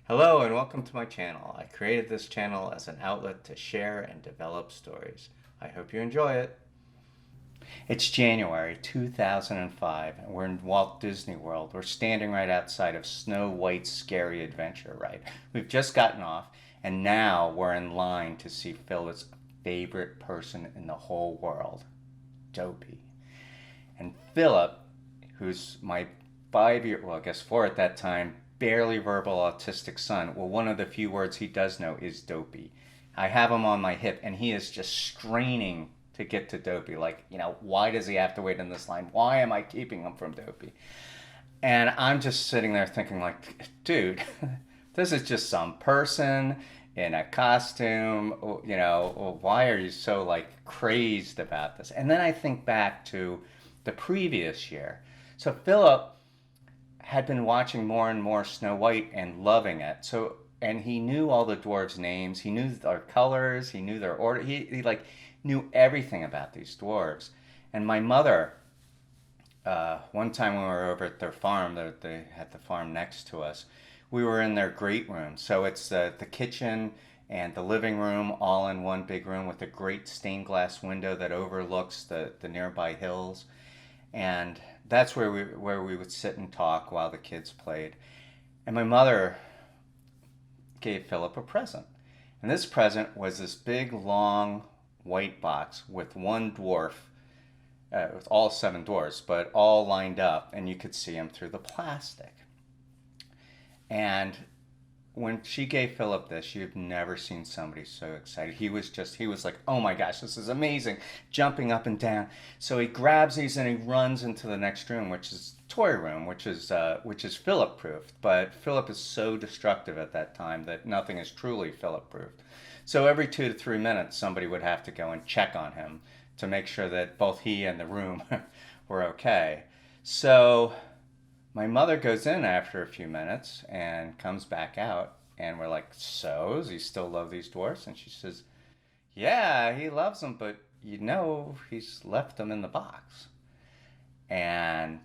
Hello and welcome to my channel. I created this channel as an outlet to share and develop stories. I hope you enjoy it. It's January 2005 and we're in Walt Disney World. We're standing right outside of Snow White's Scary Adventure ride. We've just gotten off and now we're in line to see Philip's favorite person in the whole world, Dopey. And Philip, who's my 5 year, well, I guess 4 at that time, barely verbal autistic son, well, one of the few words he does know is Dopey. I have him on my hip and he is just straining to get to Dopey. Like, why does he have to wait in this line? Why am I keeping him from Dopey? And I'm just sitting there thinking, like, dude, this is just some person in a costume. Why are you so, like, crazed about this? And then I think back to the previous year. So Philip had been watching more and more Snow White and loving it. And he knew all the dwarves' names. He knew their colors. He knew their order. He like knew everything about these dwarves. And my mother, one time when we were over at their farm, they had the farm next to us. We were in their great room. So it's the kitchen and the living room all in one big room with a great stained glass window that overlooks the nearby hills. And that's where we would sit and talk while the kids played. And my mother gave Philip a present. And this present was this big, long, white box with one dwarf, with all 7 dwarfs, but all lined up, and you could see them through the plastic. And when she gave Philip this, you've never seen somebody so excited. He was like, oh my gosh, this is amazing, jumping up and down. So he grabs these and he runs into the next room, which is toy room, which is Philip proofed. But Philip is so destructive at that time that nothing is truly Philip proofed. So every 2 to 3 minutes, somebody would have to go and check on him to make sure that both he and the room were okay. So my mother goes in after a few minutes and comes back out, and we're like, so, does he still love these dwarfs? And she says, yeah, he loves them, but he's left them in the box. And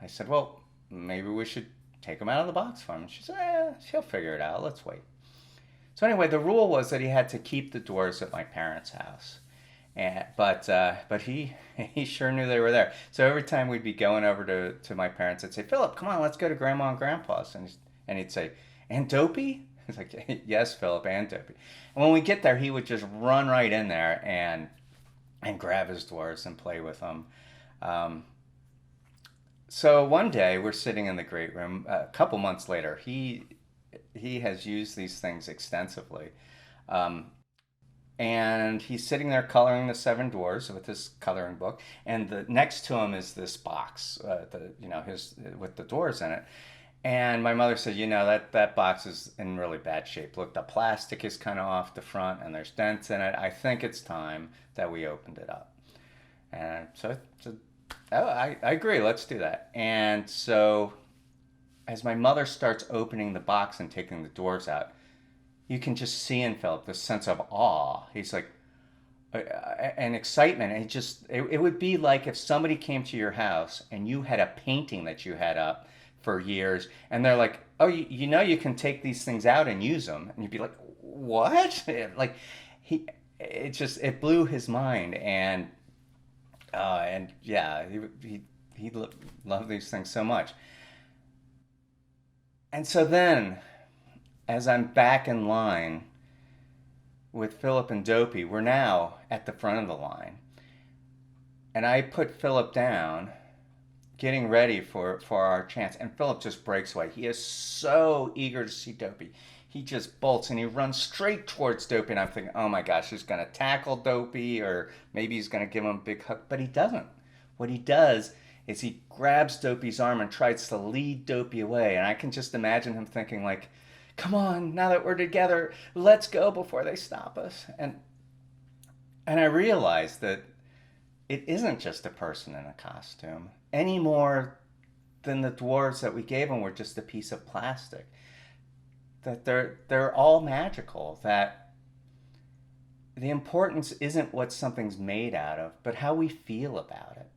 I said, well, maybe we should take him out of the box for him. And she said, he'll figure it out. Let's wait. So anyway, the rule was that he had to keep the dwarfs at my parents' house. But he sure knew they were there. So every time we'd be going over to my parents, I'd say, Philip, come on, let's go to Grandma and Grandpa's. And he'd say, and Dopey? He's like, yes, Philip, and Dopey. And when we get there, he would just run right in there and grab his dwarfs and play with them. So one day we're sitting in the great room. A couple months later, he has used these things extensively. Um, and he's sitting there coloring the 7 dwarfs with his coloring book, and next to him is this box, his with the dwarfs in it. And my mother said, that box is in really bad shape. Look, the plastic is kind of off the front, and there's dents in it. I think it's time that we opened it up. And so I said, oh, I agree. Let's do that. And so as my mother starts opening the box and taking the dwarfs out, you can just see in Philip this sense of awe. He's like, and excitement. And it would be like if somebody came to your house and you had a painting that you had up for years, and they're like, oh, you can take these things out and use them. And you'd be like, what? Like, it blew his mind. And yeah, he loved these things so much. And so then, as I'm back in line with Philip and Dopey, we're now at the front of the line. And I put Philip down, getting ready for our chance. And Philip just breaks away. He is so eager to see Dopey. He just bolts and he runs straight towards Dopey. And I'm thinking, oh my gosh, he's going to tackle Dopey, or maybe he's going to give him a big hug. But he doesn't. What he does is he grabs Dopey's arm and tries to lead Dopey away. And I can just imagine him thinking, like, come on, now that we're together, let's go before they stop us. And I realized that it isn't just a person in a costume any more than the dwarves that we gave him were just a piece of plastic. That they're all magical. That the importance isn't what something's made out of, but how we feel about it.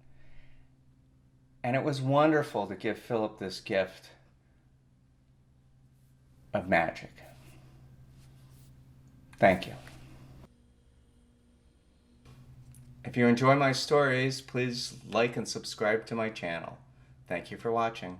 And it was wonderful to give Philip this gift of magic. Thank you. If you enjoy my stories, please like and subscribe to my channel. Thank you for watching.